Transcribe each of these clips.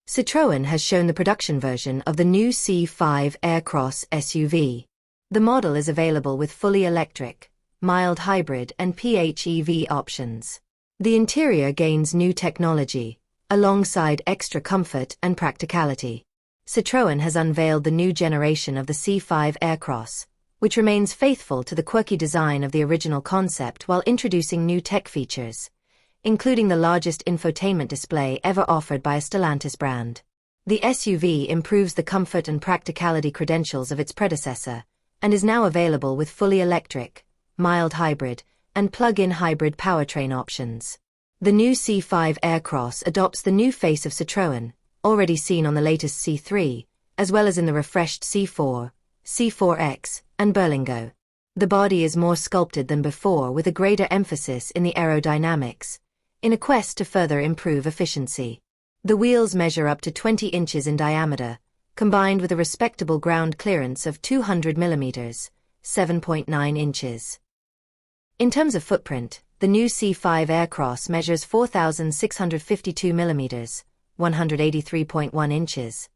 Citroën has shown the production version of the new C5 Aircross SUV. The model is available with fully electric, mild hybrid and PHEV options. The interior gains new technology, alongside extra comfort and practicality. Citroën has unveiled the new generation of the C5 Aircross, which remains faithful to the quirky design of the original concept while introducing new tech features, including the largest infotainment display ever offered by a Stellantis brand. The SUV improves the comfort and practicality credentials of its predecessor, and is now available with fully electric, mild hybrid, and plug-in hybrid powertrain options. The new C5 Aircross adopts the new face of Citroën, already seen on the latest C3, as well as in the refreshed C4, C4X, and Berlingo. The body is more sculpted than before, with a greater emphasis in the aerodynamics, in a quest to further improve efficiency. The wheels measure up to 20 inches in diameter, combined with a respectable ground clearance of 200 mm, 7.9 inches. In terms of footprint, the new C5 Aircross measures 4,652 mm, 183.1 inches,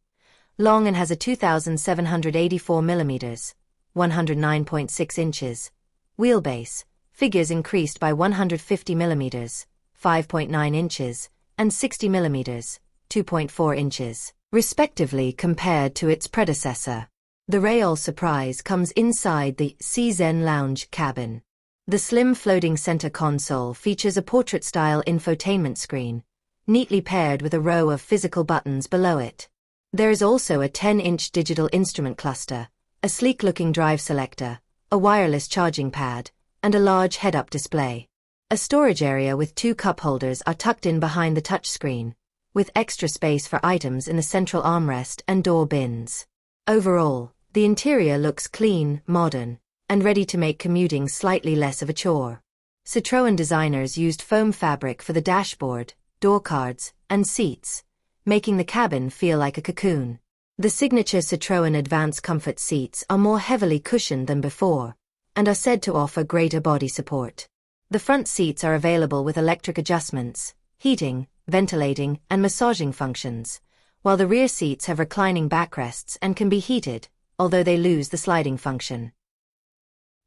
long and has a 2,784 mm, 109.6 inches, wheelbase. Figures increased by 150 mm, 5.9 inches, and 60 mm, 2.4 inches, respectively, compared to its predecessor. The real surprise comes inside the C-Zen lounge cabin. The slim floating center console features a portrait-style infotainment screen, neatly paired with a row of physical buttons below it. There is also a 10-inch digital instrument cluster, a sleek-looking drive selector, a wireless charging pad, and a large head-up display. A storage area with 2 cup holders are tucked in behind the touchscreen, with extra space for items in the central armrest and door bins. Overall, the interior looks clean, modern, and ready to make commuting slightly less of a chore. Citroën designers used foam fabric for the dashboard, door cards, and seats, making the cabin feel like a cocoon. The signature Citroën Advanced Comfort seats are more heavily cushioned than before, and are said to offer greater body support. The front seats are available with electric adjustments, heating, ventilating, and massaging functions, while the rear seats have reclining backrests and can be heated, although they lose the sliding function.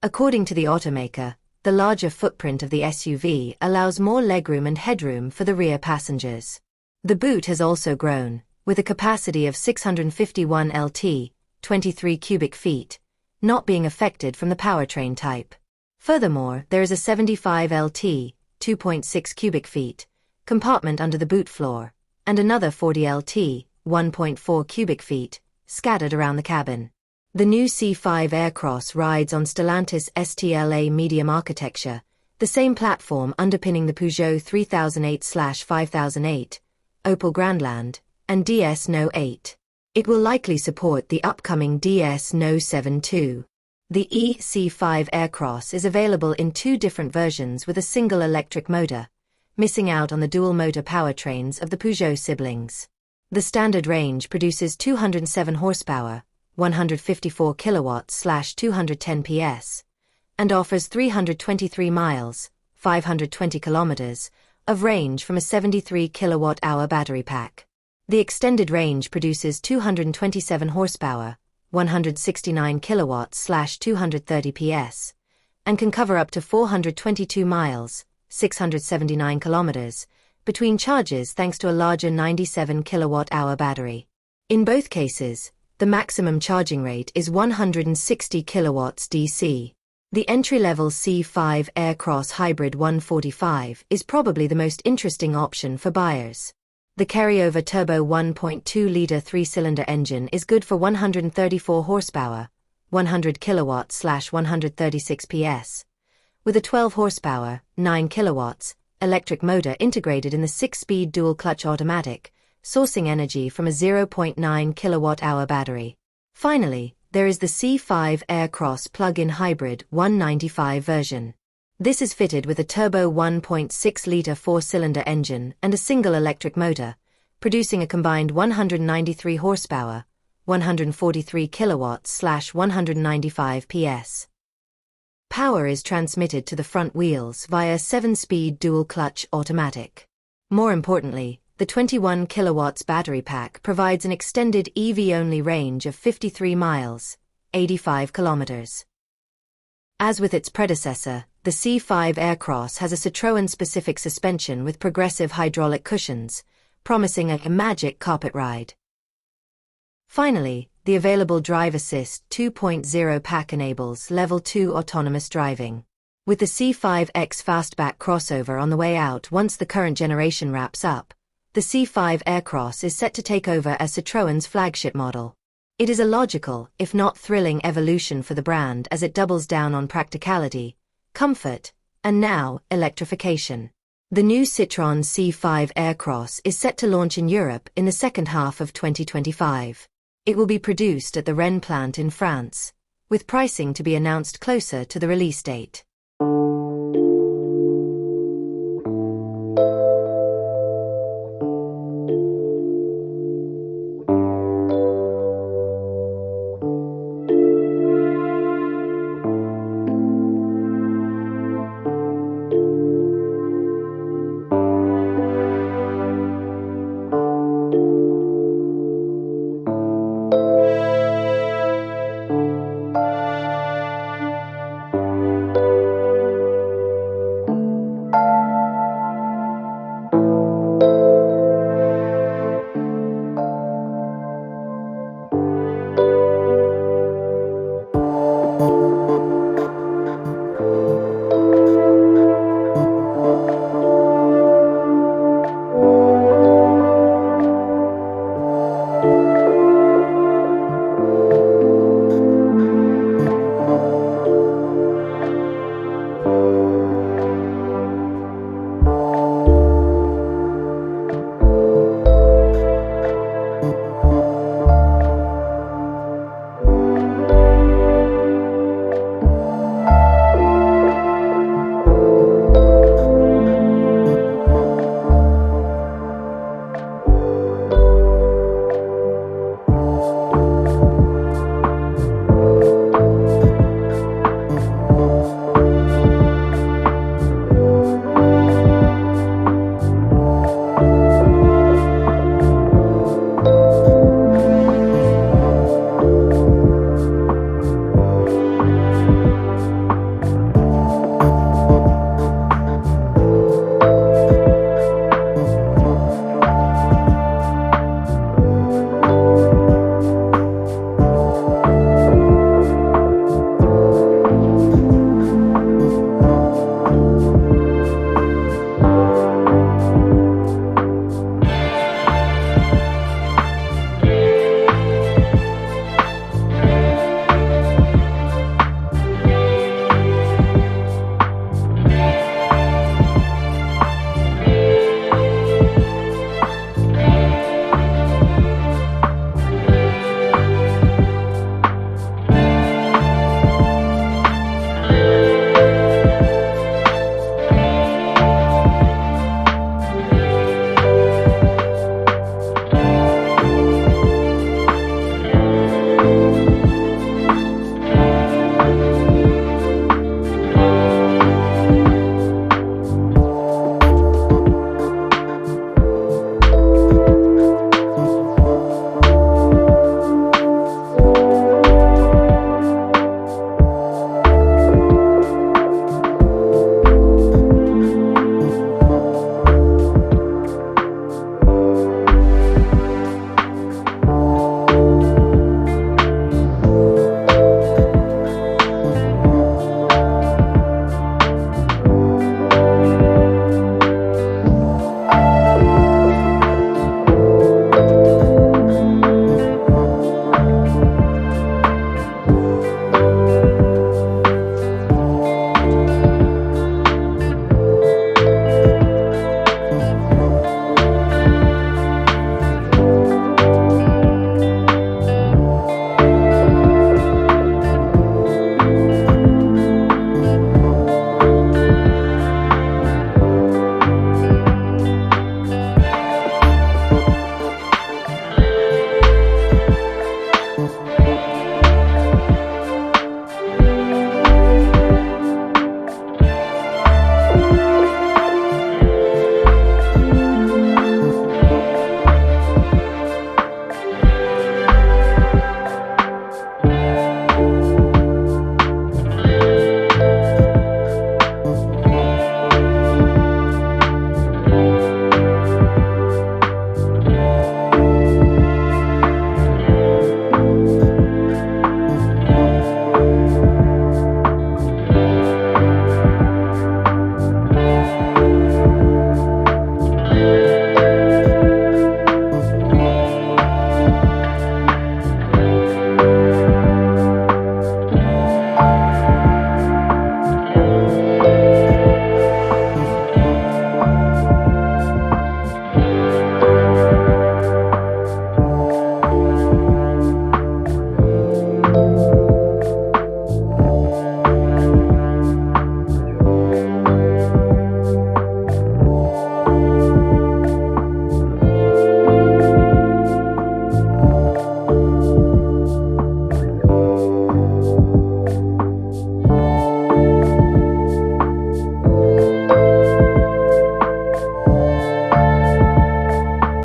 According to the automaker, the larger footprint of the SUV allows more legroom and headroom for the rear passengers. The boot has also grown, with a capacity of 651 lt, 23 cubic feet, not being affected from the powertrain type. Furthermore, there is a 75 lt, 2.6 cubic feet, compartment under the boot floor, and another 40 lt, 1.4 cubic feet, scattered around the cabin. The new C5 Aircross rides on Stellantis STLA medium architecture, the same platform underpinning the Peugeot 3008/5008, Opel Grandland, and DS No 8. It will likely support the upcoming DS No 7 too. The C5 Aircross is available in 2 different versions with a single electric motor, missing out on the dual-motor powertrains of the Peugeot siblings. The standard range produces 207 horsepower, 154 kilowatts/210 PS, and offers 323 miles, 520 kilometers, of range from a 73 kilowatt-hour battery pack. The extended range produces 227 horsepower, 169 kilowatts/230 PS, and can cover up to 422 miles, 679 kilometers, between charges thanks to a larger 97 kilowatt-hour battery. In both cases, the maximum charging rate is 160 kilowatts DC. The entry-level C5 Aircross Hybrid 145 is probably the most interesting option for buyers. The carryover turbo 1.2-liter 3-cylinder engine is good for 134 horsepower, 100 kilowatts/136 PS, with a 12 horsepower, 9 kilowatts, electric motor integrated in the 6-speed dual-clutch automatic, sourcing energy from a 0.9 kilowatt-hour battery. Finally, there is the C5 Aircross plug-in hybrid 195 version. This is fitted with a turbo 1.6-liter 4-cylinder engine and a single electric motor, producing a combined 193 horsepower, 143 kilowatts/195 PS. Power is transmitted to the front wheels via 7-speed dual-clutch automatic. More importantly, the The 21 kilowatts battery pack provides an extended EV-only range of 53 miles, 85 kilometers. As with its predecessor, the C5 Aircross has a Citroën-specific suspension with progressive hydraulic cushions, promising a magic carpet ride. Finally, the available Drive Assist 2.0 pack enables Level 2 autonomous driving. With the C5X Fastback crossover on the way out once the current generation wraps up, the C5 Aircross is set to take over as Citroën's flagship model. It is a logical, if not thrilling, evolution for the brand as it doubles down on practicality, comfort, and now, electrification. The new Citroën C5 Aircross is set to launch in Europe in the second half of 2025. It will be produced at the Rennes plant in France, with pricing to be announced closer to the release date.